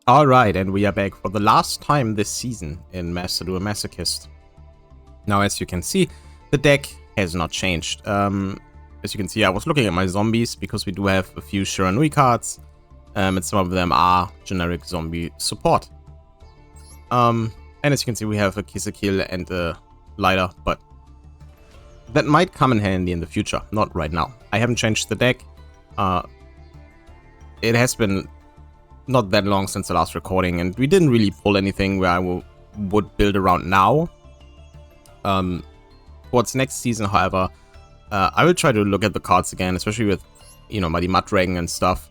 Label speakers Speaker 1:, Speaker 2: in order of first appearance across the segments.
Speaker 1: Alright, and we are back for the last time this season in Duel Masochist. Now, as you can see, the deck has not changed. As you can see, I was looking at my zombies because we do have a few Shiranui cards, and some of them are generic zombie support. And as you can see, we have a Kisakil and a Lighter, but that might come in handy in the future, not right now. I haven't changed the deck. It has been not that long since the last recording, and we didn't really pull anything where I would build around now. Towards next season, however, I will try to look at the cards again, especially with, Mighty Mud Dragon and stuff,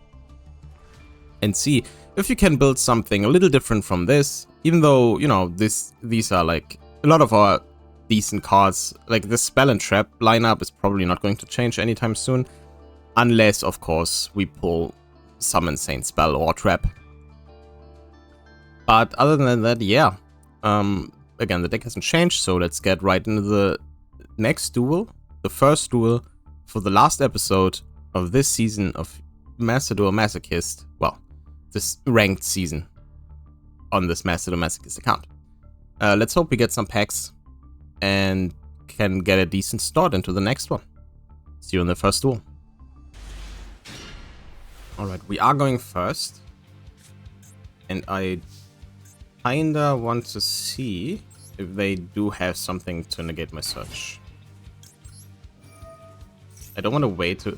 Speaker 1: and see if you can build something a little different from this, even though, these are like a lot of our decent cards. Like the Spell and Trap lineup is probably not going to change anytime soon, unless, of course, we pull some insane spell or trap. But other than that, yeah. Again, the deck hasn't changed, so let's get right into the next duel. The first duel for the last episode of this season of Duel Masochist. Well, this ranked season on this Duel Masochist account. Let's hope we get some packs and can get a decent start into the next one. See you in the first duel. Alright, we are going first, and I kinda want to see if they do have something to negate my search. I don't want to wait to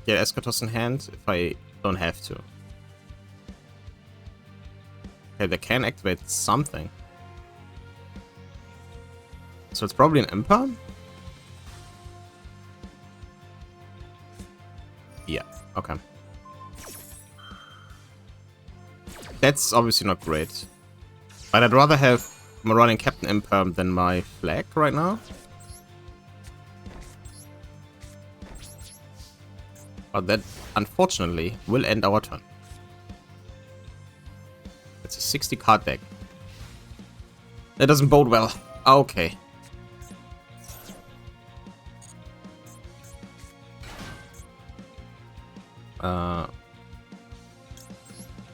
Speaker 1: get Eschatos in hand if I don't have to. Okay, they can activate something. So it's probably an Imperm? Yeah, okay. That's obviously not great. But I'd rather have Marauding Captain Imperm than my flag right now. But that, unfortunately, will end our turn. It's a 60 card deck. That doesn't bode well. Okay.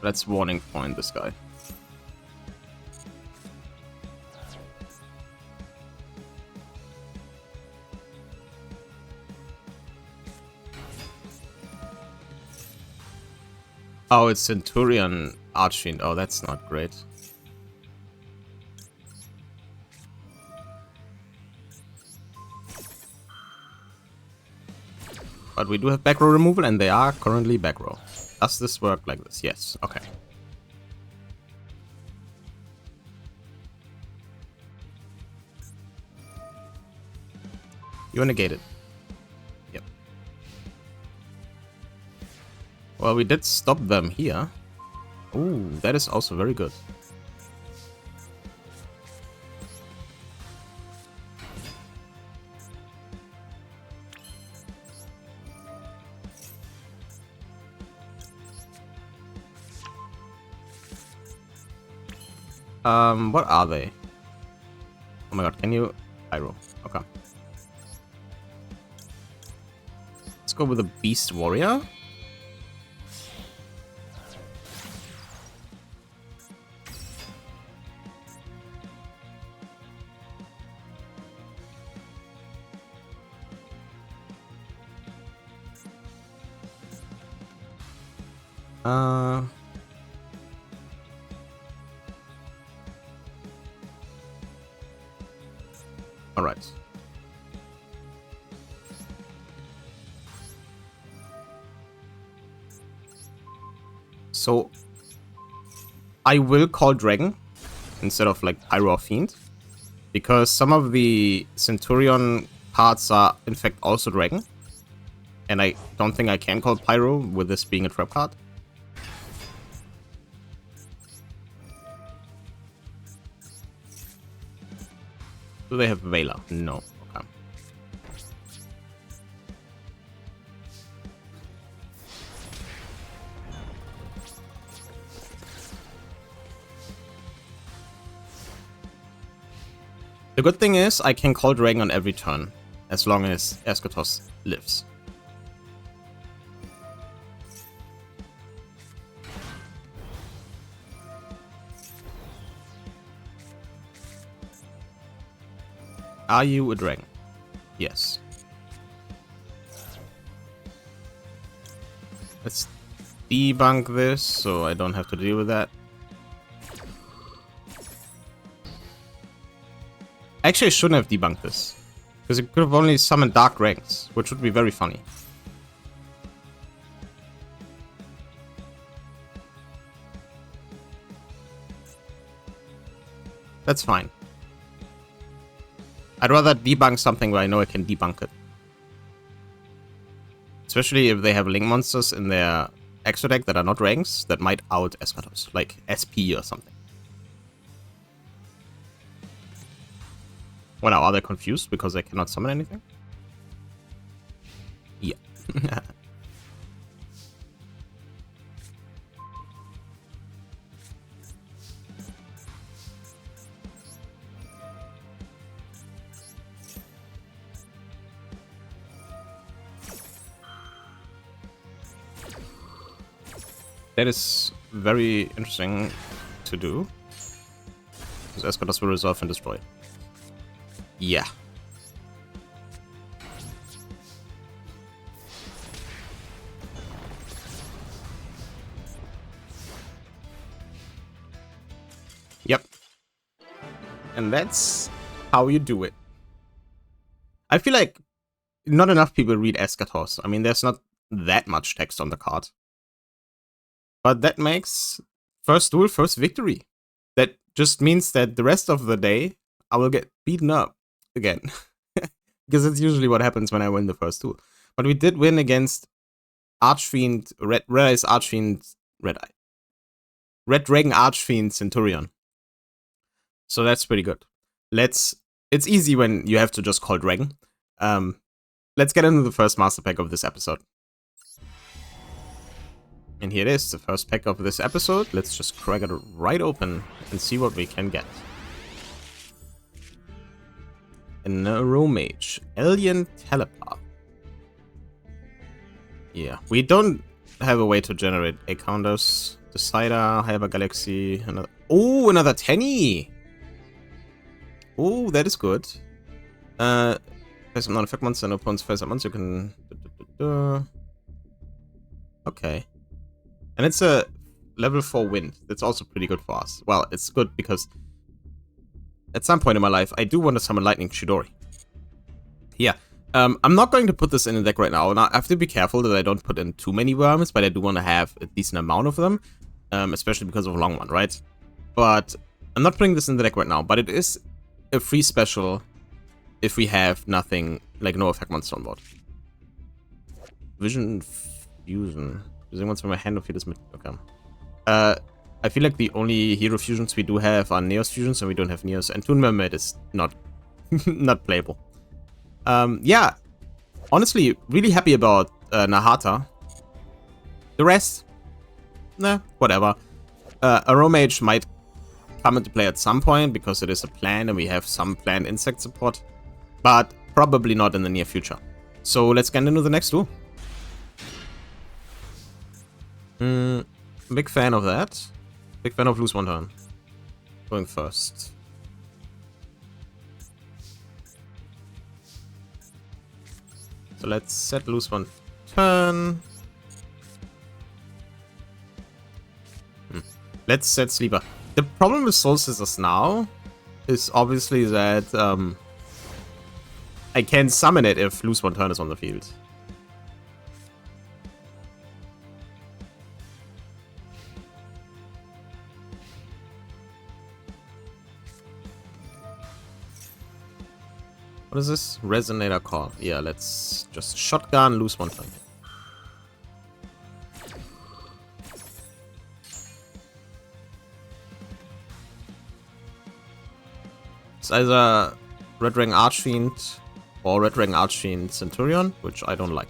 Speaker 1: Let's warning point this guy. Oh, it's Centurion Archfiend. Oh, that's not great. But we do have back row removal, and they are currently back row. Does this work like this? Yes. Okay. You negate it. Yep. Well, we did stop them here. Ooh, that is also very good. What are they? Oh my god, can you... Pyro. Okay. Let's go with a Beast Warrior. Alright. So, I will call Dragon instead of like Pyro or Fiend, because some of the Centurion cards are in fact also Dragon, and I don't think I can call Pyro with this being a trap card. Do they have Veiler? No. Okay. The good thing is I can call Dragon on every turn, as long as Eschatos lives. Are you a dragon? Yes. Let's debunk this so I don't have to deal with that. Actually, I shouldn't have debunked this. Because it could have only summoned Dark Dragons, which would be very funny. That's fine. I'd rather debunk something where I know I can debunk it. Especially if they have Link monsters in their extra deck that are not ranks that might out Eschatos, like SP or something. Well, now, are they confused because they cannot summon anything? Yeah. That is very interesting to do. Because Eschatos will resolve and destroy. Yeah. Yep. And that's how you do it. I feel like not enough people read Eschatos. I mean, there's not that much text on the card. But that makes first duel, first victory. That just means that the rest of the day, I will get beaten up again. Because that's usually what happens when I win the first duel. But we did win against Archfiend, Red Eyes Archfiend, Red Dragon Archfiend Centurion. So that's pretty good. It's easy when you have to just call Dragon. Let's get into the first master pack of this episode. And here it is, the first pack of this episode. Let's just crack it right open and see what we can get. A Neuromage, Alien Telepath. Yeah, we don't have a way to generate A counters. Decider, Hyper Galaxy, another. Oh, another Tenny! Oh, that is good. Face some non-effect monster, no opponents face up monster, you can. Okay. And it's a level 4 wind. That's also pretty good for us. Well, it's good because at some point in my life, I do want to summon Lightning Chidori. Yeah. I'm not going to put this in the deck right now. Now, I have to be careful that I don't put in too many worms, but I do want to have a decent amount of them. Especially because of long one, right? But I'm not putting this in the deck right now, but it is a free special if we have nothing, like no effect monster on board. Vision Fusion. Using ones from my hand of field is okay. I feel like the only hero fusions we do have are Neos fusions, and we don't have Neos. And Toon Mermaid is not not playable. Yeah, honestly, really happy about Nahata. The rest, nah, whatever. Aromage might come into play at some point because it is a plan and we have some planned insect support, but probably not in the near future. So let's get into the next two. Big fan of that. Big fan of lose one turn. Going first. So let's set lose one turn. Let's set Sleeper. The problem with Soul Scissors now is obviously that I can summon it if lose one turn is on the field. What is this? Resonator Call. Yeah, let's just shotgun, lose one turn. It's either Red Dragon Archfiend or Red Dragon Archfiend Centurion, which I don't like.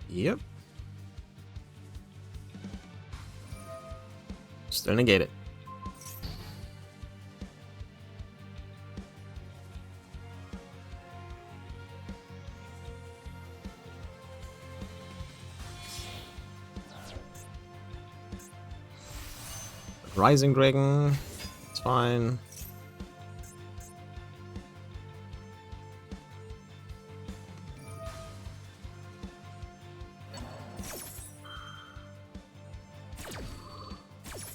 Speaker 1: Yep. Still negate it. Rising Dragon. It's fine.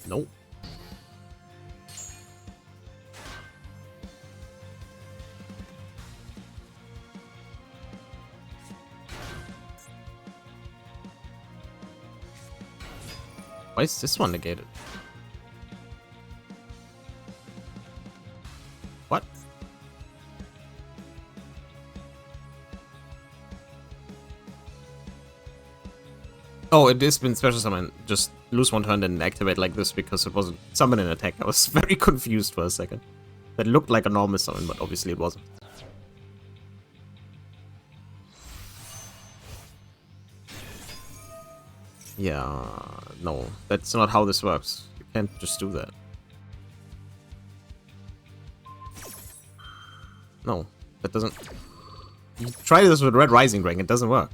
Speaker 1: Nope. Why is this one negated? What? Oh, it has been special summon. Just lose one turn and activate like this because it wasn't summon an attack. I was very confused for a second. That looked like a normal summon, but obviously it wasn't. Yeah, no, that's not how this works. You can't just do that. No, that doesn't... You try this with Red Rising Dragon, it doesn't work.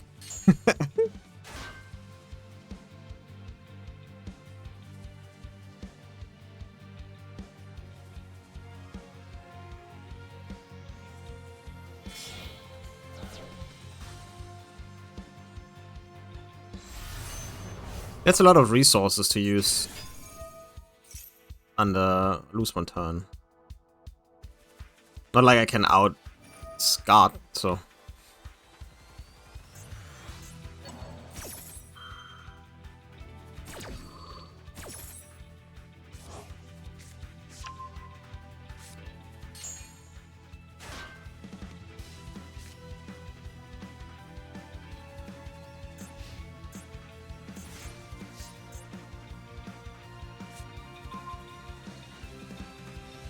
Speaker 1: That's a lot of resources to use under lose one turn. Not like I can out Scarred, so.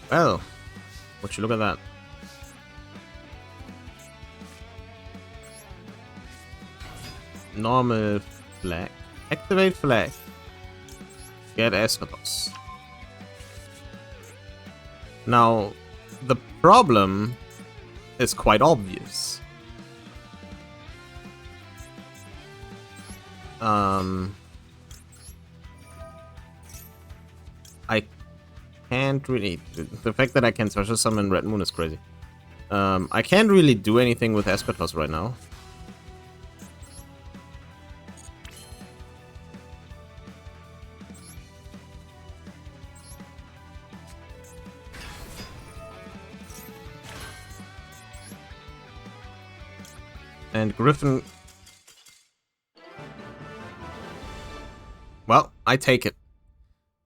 Speaker 1: Well, would you look at that? Normal flag. Activate flag. Get Eschatos. Now, the problem is quite obvious. I can't really... The fact that I can special summon Red Moon is crazy. I can't really do anything with Eschatos right now. And Griffin... Well, I take it.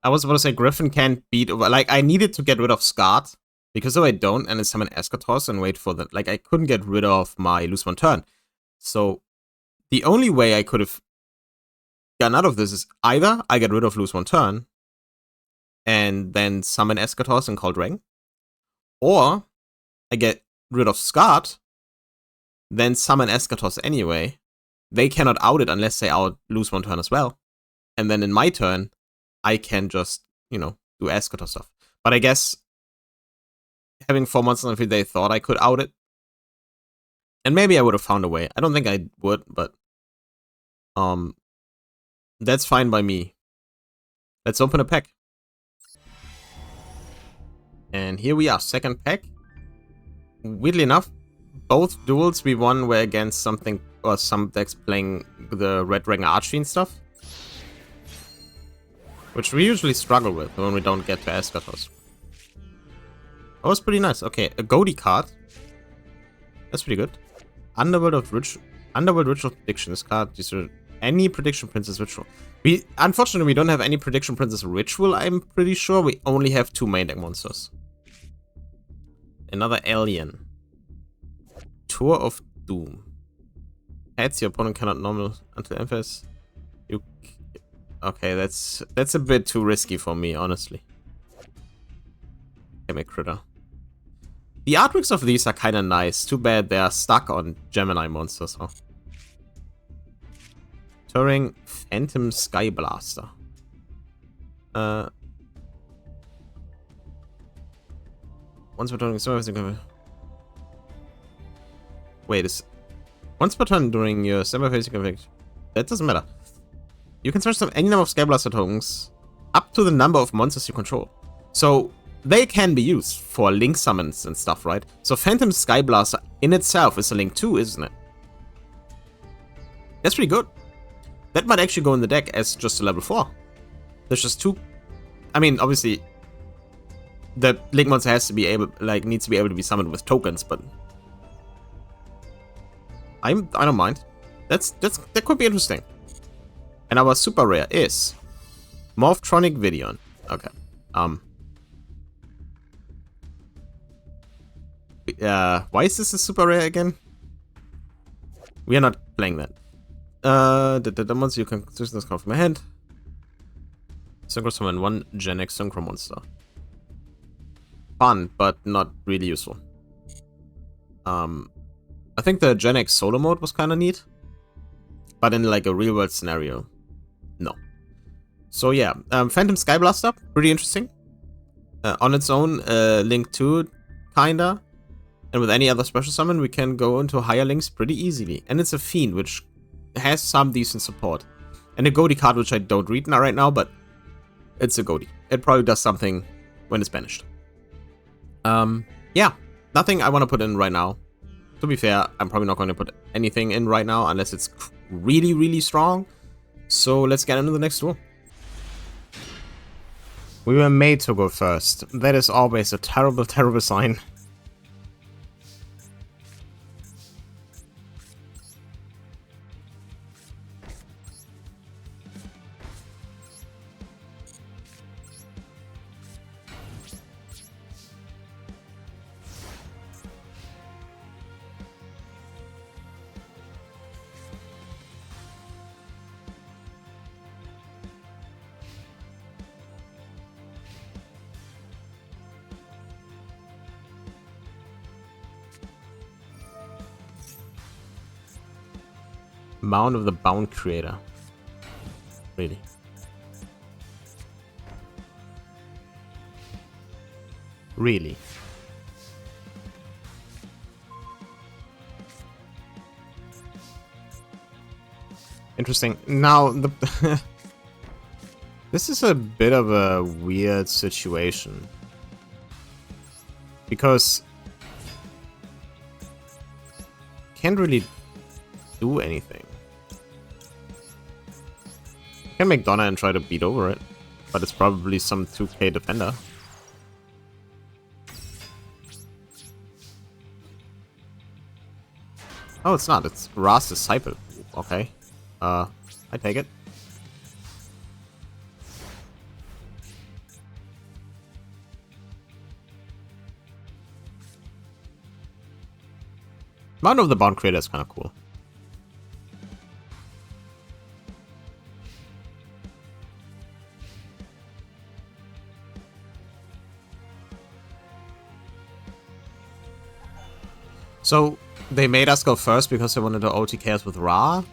Speaker 1: I was about to say Griffin can't beat... Like, I needed to get rid of Scarred. Because if I don't, and then summon Eschatos and wait for the... Like, I couldn't get rid of my lose one turn. So, the only way I could have gotten out of this is either I get rid of lose one turn, and then summon Eschatos and call Dragon. Or, I get rid of Scarred, then summon Eschatos anyway. They cannot out it unless they out lose one turn as well. And then in my turn, I can just, you know, do Eschatos stuff. But I guess having 4 months on every day thought I could out it. And maybe I would have found a way. I don't think I would, but that's fine by me. Let's open a pack. And here we are, second pack. Weirdly enough, both duels we won were against something, or some decks playing the Red Dragon Archfiend stuff. Which we usually struggle with when we don't get to Eschatos. That was pretty nice. Okay, a Goldie card. That's pretty good. Underworld Ritual Prediction. This card, any Prediction Princess Ritual. Unfortunately, we don't have any Prediction Princess Ritual, I'm pretty sure. We only have 2 main deck monsters. Another Alien. Tour of Doom. Adds your opponent cannot normal until Emphas. Okay, that's a bit too risky for me, honestly. Give me Critter. The artworks of these are kind of nice. Too bad they are stuck on Gemini monsters, huh? Turing Phantom Sky Blaster. Once per turn, wait, once per turn during your semi-facing effect. That doesn't matter. You can search any number of Sky Blaster tokens up to the number of monsters you control. So they can be used for link summons and stuff, right? So Phantom Sky Blaster in itself is a link too, isn't it? That's pretty good. That might actually go in the deck as just a level 4. There's just 2. I mean, obviously, the link monster has to be able, like, needs to be able to be summoned with tokens, but I don't mind. That could be interesting. And our super rare is Morphtronic Vidion. Okay. Why is this a super rare again? We are not playing that. The monster you can choose this card from my hand. Synchro summon 1 Gen X Synchro monster. Fun, but not really useful. I think the Gen X solo mode was kind of neat. But in like a real world scenario, no. So yeah, Phantom Sky Blaster, pretty interesting. On its own, Link 2, kinda. And with any other special summon, we can go into higher links pretty easily. And it's a Fiend, which has some decent support. And a Goaty card, which I don't read right now, but it's a Goaty. It probably does something when it's banished. Yeah, nothing I want to put in right now. To be fair, I'm probably not going to put anything in right now unless it's really, really strong. So let's get into the next duel. We were made to go first. That is always a terrible, terrible sign. Mound of the Bound Creator. Really? Really? Interesting. Now, this is a bit of a weird situation. Because can't really do anything. I can make Donna and try to beat over it, but it's probably some 2k defender. Oh, it's not. It's Ra's Disciple. Okay. I take it. Mound of the Bound Creator is kind of cool. So, they made us go first because they wanted to OTK us with Ra,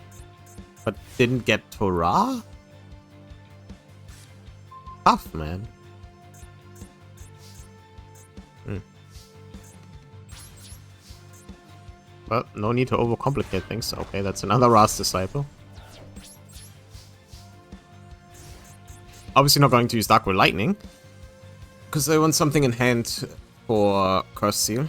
Speaker 1: but didn't get to Ra? Tough, man. Well, no need to overcomplicate things. Okay, that's another Ra's Disciple. Obviously not going to use Darkwood Lightning, because I want something in hand for Curse Seal.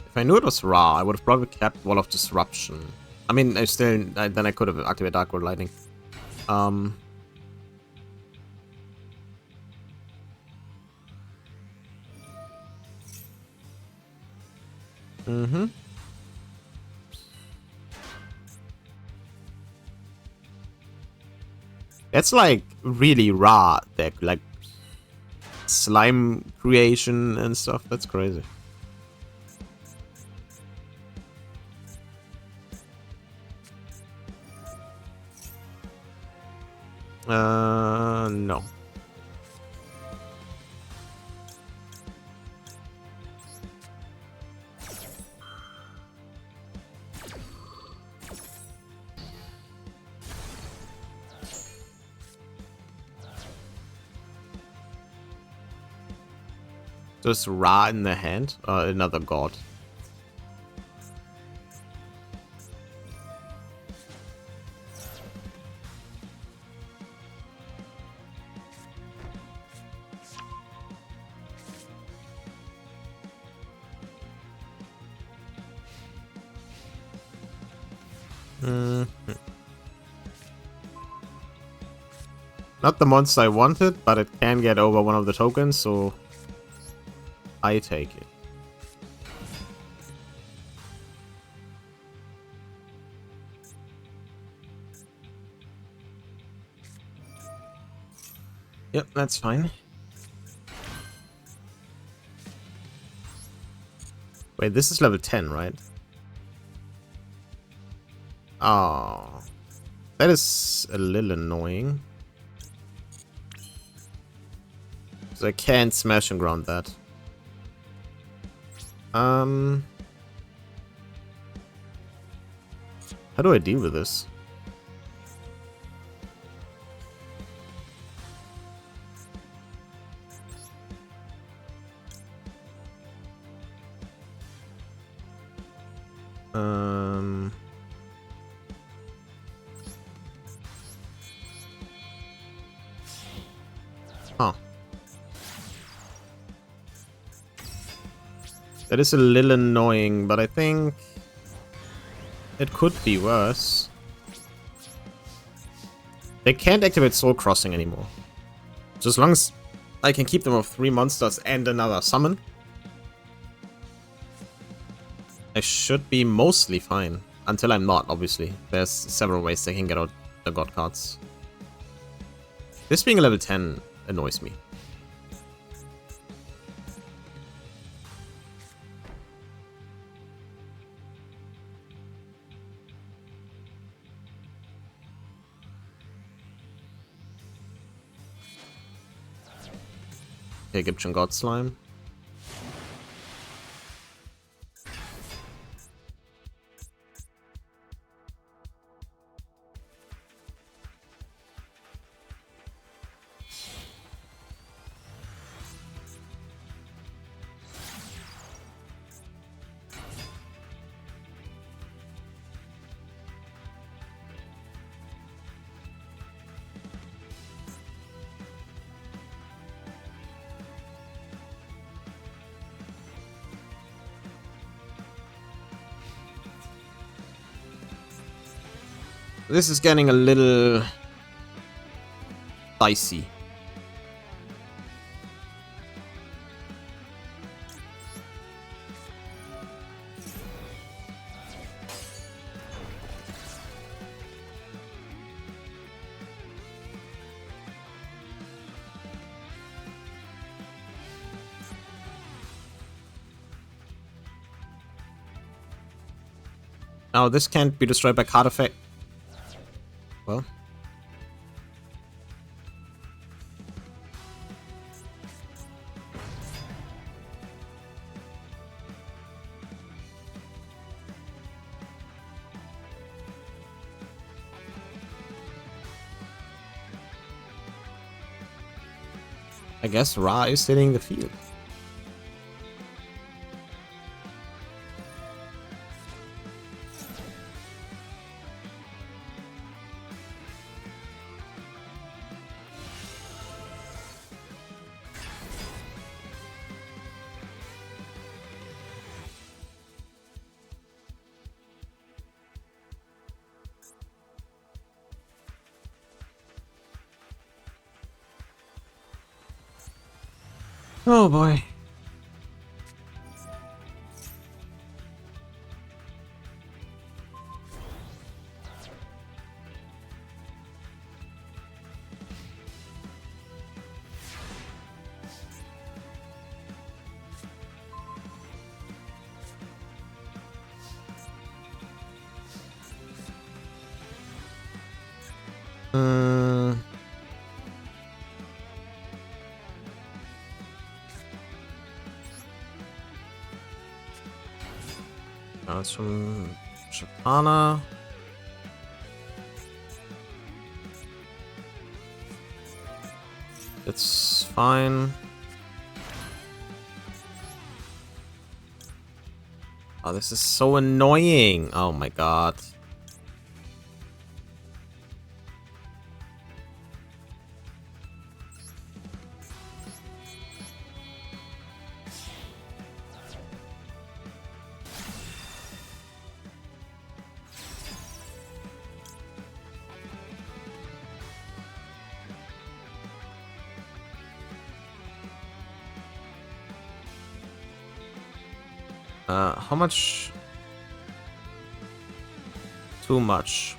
Speaker 1: If I knew it was Ra, I would have probably kept Wall of Disruption. I mean, then I could have activated Darkwood Lightning. That's like really Ra deck, like slime creation and stuff. That's crazy. No. Just Ra in the hand? Another god. Not the monster I wanted, but it can get over one of the tokens, so I take it. Yep, that's fine. Wait, this is level 10, right? Oh, that is a little annoying. So I can't smash and ground that. How do I deal with this? Huh. That is a little annoying, but I think it could be worse. They can't activate Soul Crossing anymore. So as long as I can keep them off 3 monsters and another summon, I should be mostly fine. Until I'm not, obviously. There's several ways they can get out the god cards. This being a level 10 annoys me. Okay, Egyptian God Slime. This is getting a little dicey. Now, this can't be destroyed by card effect. Well. I guess Ra is hitting the field. Oh boy. It's from Shatana. It's fine. Oh, this is so annoying. Oh my god. How much? Too much.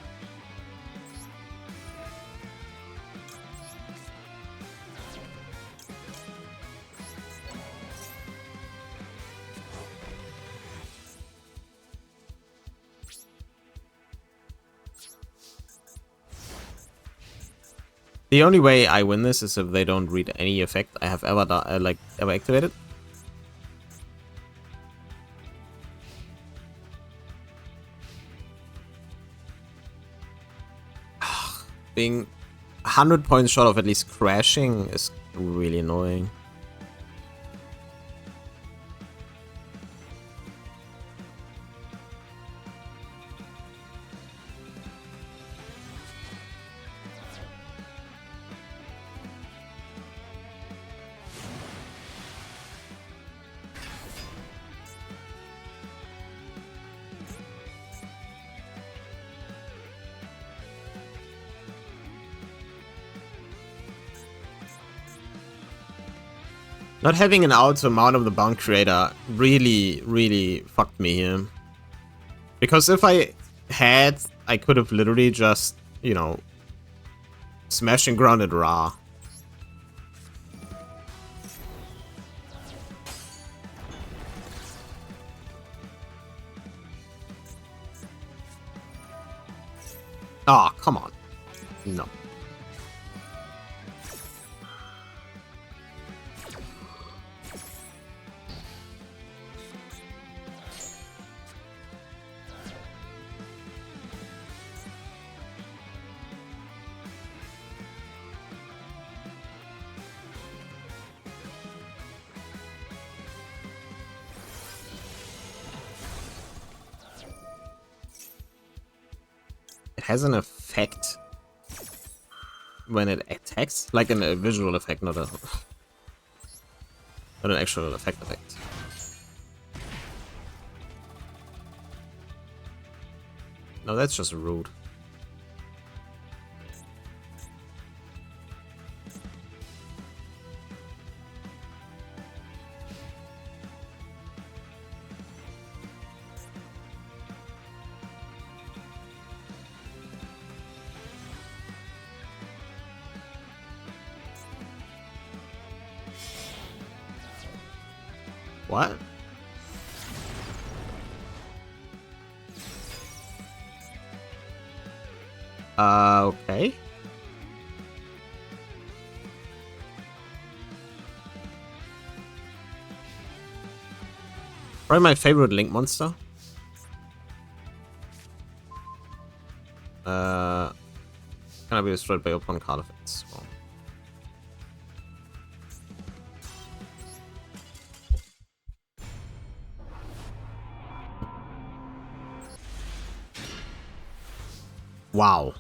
Speaker 1: The only way I win this is if they don't read any effect I have ever ever activated. Being 100 points short of at least crashing is really annoying. Not having an auto mount of the bound creator really fucked me here. Because if I had, I could have literally just, you know, smashed and grounded Ra. Ah, oh, come on. No. Has an effect when it attacks, like a visual effect, not an actual effect. No, that's just rude. What? Okay. Probably my favorite Link monster. Can be destroyed by open card effects. Well. Wow.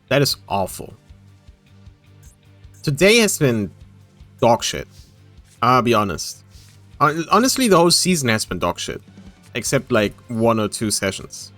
Speaker 1: That is awful. Today has been dog shit. I'll be honest. Honestly, the whole season has been dog shit. Except like 1 or 2 sessions.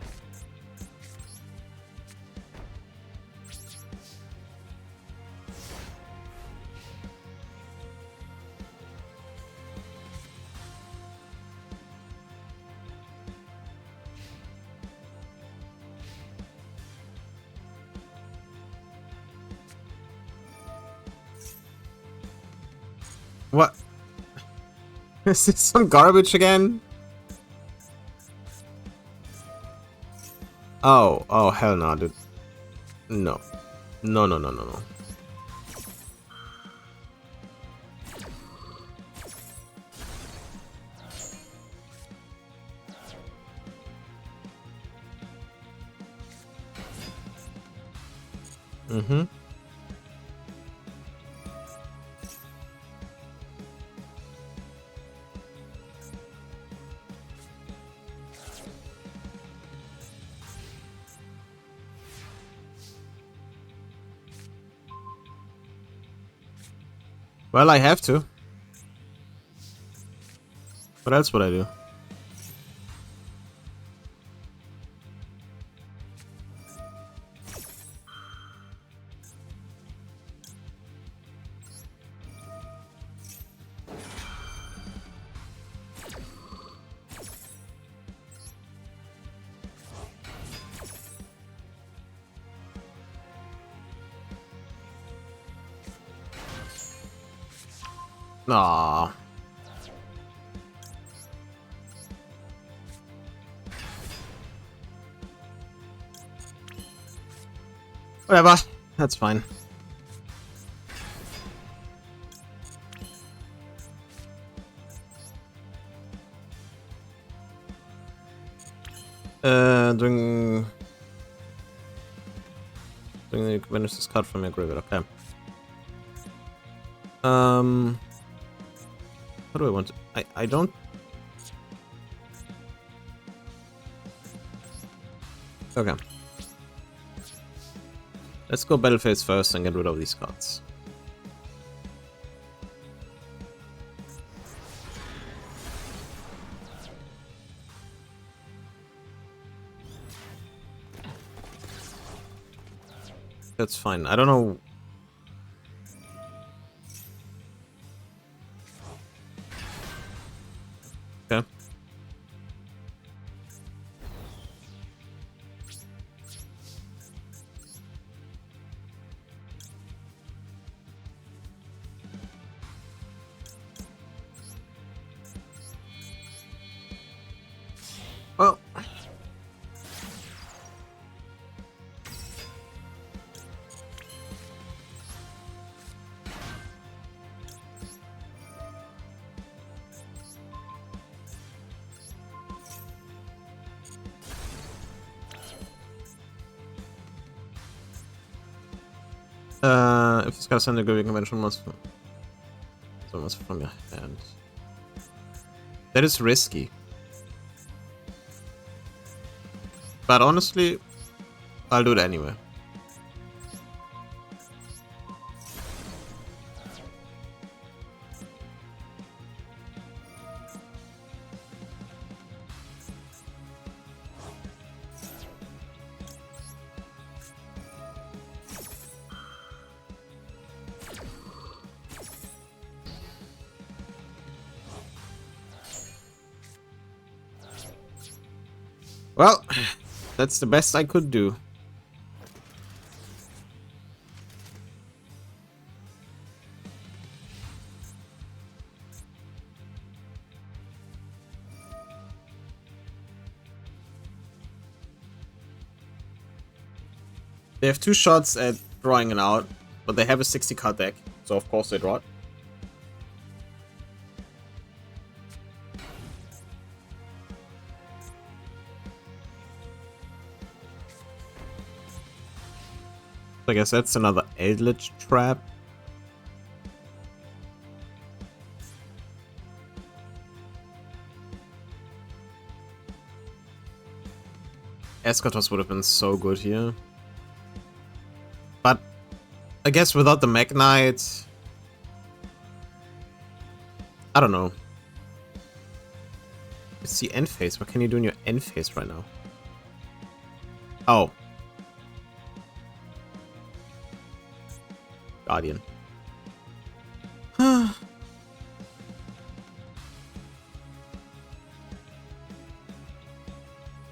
Speaker 1: What? Is this some garbage again? Oh, hell no, dude. No. No. Mm-hmm. Well, I have to. What else would I do? Aww. Whatever. That's fine. Doing the manage this card from your graveyard. Okay. How do I want to? I don't. Okay. Let's go battle phase first and get rid of these cards. That's fine. I don't know. Okay. Well. If this guy's sending a good convention must from your hand. That is risky. But honestly, I'll do it anyway. Well, that's the best I could do. They have 2 shots at drawing it out, but they have a 60 card deck, so of course they draw it. I guess that's another Eldritch Trap. Eschatos would have been so good here. But I guess without the Mech Knight, I don't know. It's the end phase. What can you do in your end phase right now? Oh. Guardian. I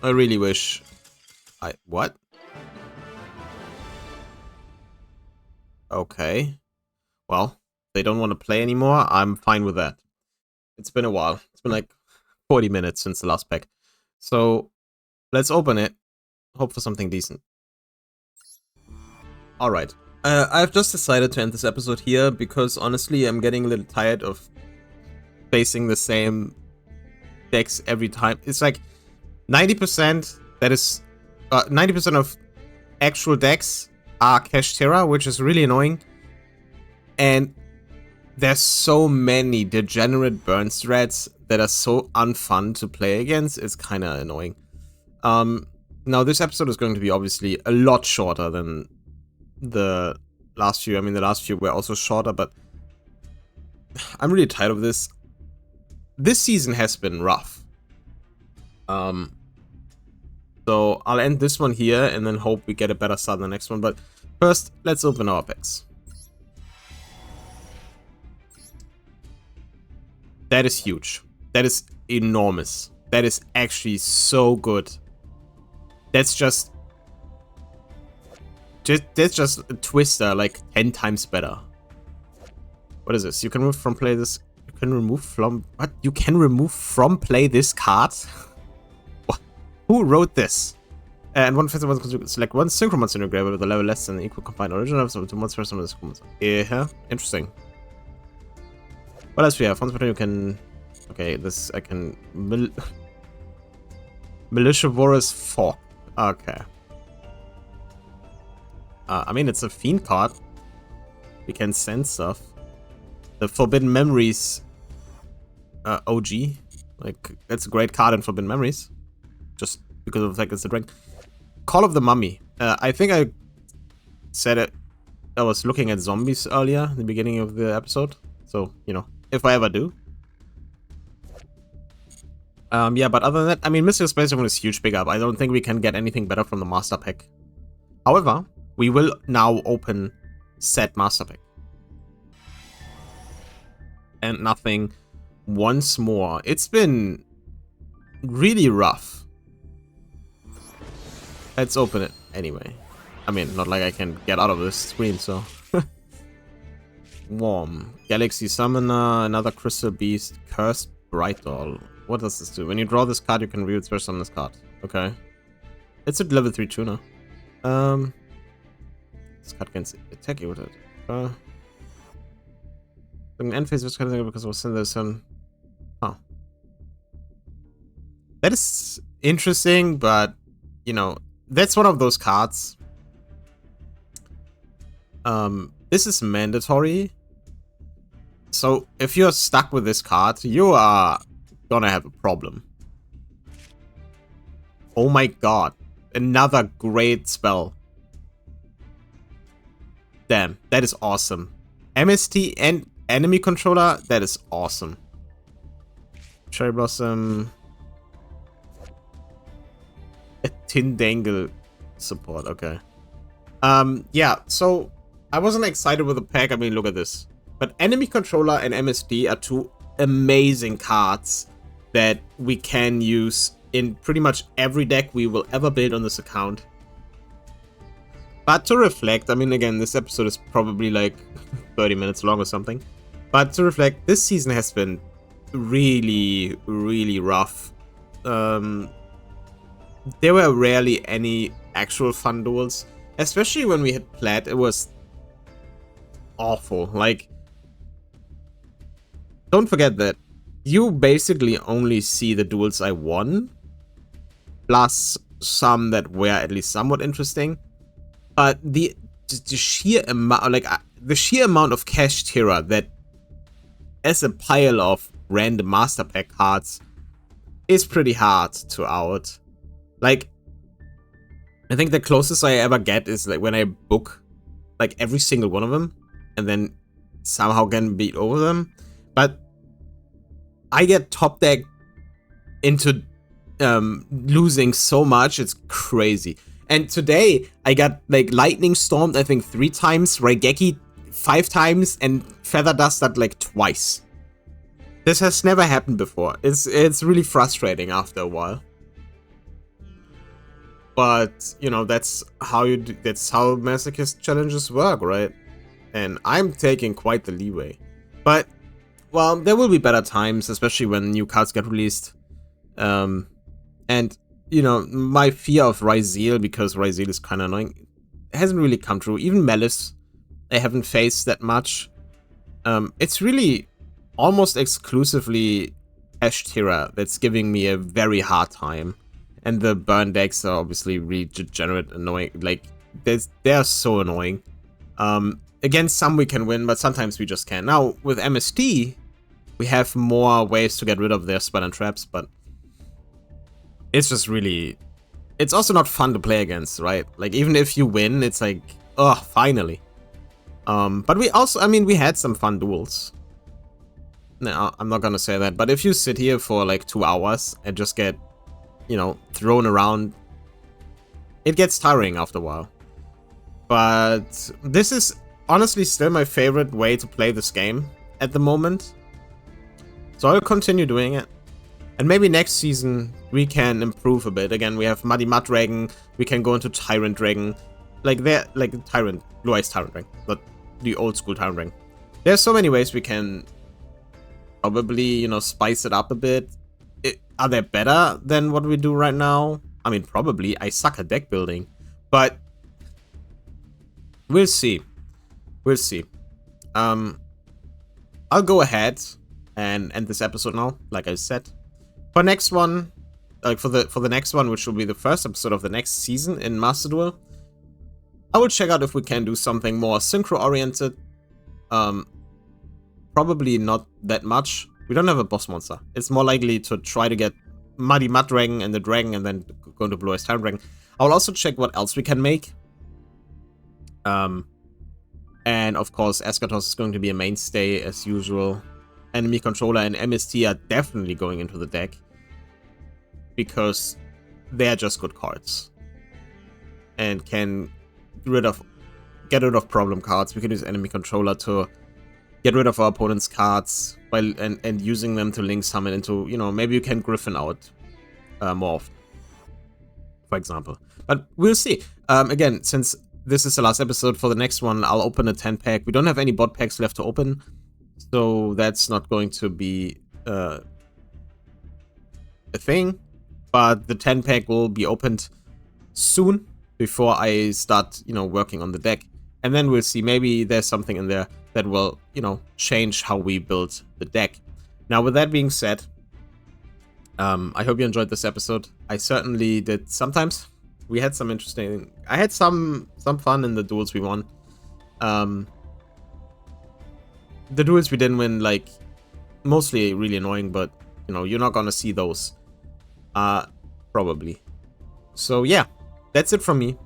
Speaker 1: really wish what? Okay. Well, they don't want to play anymore. I'm fine with that. It's been a while. It's been like 40 minutes since the last pack. So let's open it. Hope for something decent. Alright. I've just decided to end this episode here because honestly I'm getting a little tired of facing the same decks every time. It's like 90% that is 90% of actual decks are Cash Terra, which is really annoying. And there's so many degenerate burn strats that are so unfun to play against. It's kind of annoying. Now this episode is going to be obviously a lot shorter than the last few. I mean, the last few were also shorter, but I'm really tired of this. This season has been rough. So I'll end this one here and then hope we get a better start in the next one. But first, let's open our packs. That is huge. That is enormous. That is actually so good. That's just a twister like 10 times better. What is this? You can remove from play this. You can remove from what? You can remove from play this card. What? Who wrote this? And one festival select one synchro monster in your graveyard with a level less than equal combined original of two monsters from this monster. Yeah, interesting. What else we have? Once you can. Okay, this I can. Malicious Fork. Okay. I mean, it's a fiend card. We can send stuff. The Forbidden Memories OG. Like, that's a great card in Forbidden Memories. Just because of the fact it's a drink. Call of the Mummy. I think I said it. I was looking at zombies earlier in the beginning of the episode. So, you know, if I ever do. Yeah, but other than that, I mean, Mystical Space Dragon is huge big up. I don't think we can get anything better from the Master Pack. However, we will now open said Master Pack. And nothing once more. It's been really rough. Let's open it anyway. I mean, not like I can get out of this screen, so. Warm. Galaxy Summoner, another Crystal Beast, Cursed Bright Doll. What does this do? When you draw this card, you can reveal its version on this card. Okay. It's a level 3 tuner. This card can attack you with it. End phase was kind of because we'll send this on. Huh. That is interesting, but you know, that's one of those cards. This is mandatory. So if you're stuck with this card, you are gonna have a problem. Oh my god. Another great spell. Damn, that is awesome. MST and enemy controller, that is awesome. Cherry Blossom. A Tindangle support, okay. Yeah, so I wasn't excited with the pack. I mean, look at this. But enemy controller and MST are two amazing cards that we can use in pretty much every deck we will ever build on this account. But to reflect, I mean, again, this episode is probably like 30 minutes long or something. But to reflect, this season has been really, really rough. There were rarely any actual fun duels. Especially when we had Plat, it was awful. Like, don't forget that you basically only see the duels I won, plus some that were at least somewhat interesting. But the sheer amount, like the sheer amount of Cash Terra that, as a pile of random Master Pack cards, is pretty hard to out. Like, I think the closest I ever get is like when I book like every single one of them and then somehow can beat over them. But I get top deck into losing so much, it's crazy. And today I got like Lightning Stormed, I think 3 times, Raigeki 5 times, and Feather Dusted like twice. This has never happened before. It's really frustrating after a while. But you know, that's how Masochist challenges work, right? And I'm taking quite the leeway. But well, there will be better times, especially when new cards get released. And you know, my fear of Ryzeal, because Ryzeal is kind of annoying, hasn't really come true. Even Malice, I haven't faced that much. It's really almost exclusively Cash Terra that's giving me a very hard time. And the burn decks are obviously really degenerate, annoying. Like, they're so annoying. Against some we can win, but sometimes we just can't. Now, with MST, we have more ways to get rid of their spell and traps, but it's just really... It's also not fun to play against, right? Like, even if you win, it's like, oh, finally. But we also, I mean, we had some fun duels. No, I'm not gonna say that, but if you sit here for like 2 hours and just get, you know, thrown around, it gets tiring after a while. But this is honestly still my favorite way to play this game at the moment. So I'll continue doing it. And maybe next season we can improve a bit. Again, we have Muddy Mud Dragon, we can go into Tyrant Dragon. Like Tyrant, Blue Eyes Tyrant Dragon, not the old school Tyrant Dragon. There's so many ways we can probably, you know, spice it up a bit. Are they better than what we do right now? I mean, probably. I suck at deck building. But we'll see. We'll see. I'll go ahead and end this episode now, like I said. For next one, like for the next one, which will be the first episode of the next season in Master Duel, I will check out if we can do something more synchro oriented. Probably not that much. We don't have a boss monster. It's more likely to try to get Muddy Mud Dragon and the dragon and then go into Blue Eyes Tyrant Dragon. I will also check what else we can make. And of course, Eschatos is going to be a mainstay as usual. Enemy Controller and MST are definitely going into the deck, because they're just good cards and can get rid of problem cards. We can use Enemy Controller to get rid of our opponent's cards and using them to link summon into, you know, maybe you can Griffin out more often, for example. But we'll see. Again, since this is the last episode, for the next one, I'll open a 10-pack. We don't have any bot packs left to open, so that's not going to be a thing. But the 10-pack will be opened soon before I start, you know, working on the deck. And then we'll see. Maybe there's something in there that will, you know, change how we build the deck. Now, with that being said, I hope you enjoyed this episode. I certainly did. Sometimes we had some interesting... I had some fun in the duels we won. The duels we didn't win, like, mostly really annoying, but, you know, you're not gonna see those. Probably. So, yeah, that's it from me.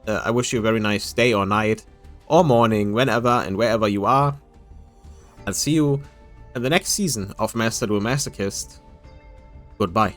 Speaker 1: I wish you a very nice day or night or morning, whenever and wherever you are. I'll see you in the next season of Master Duel Masochist. Goodbye.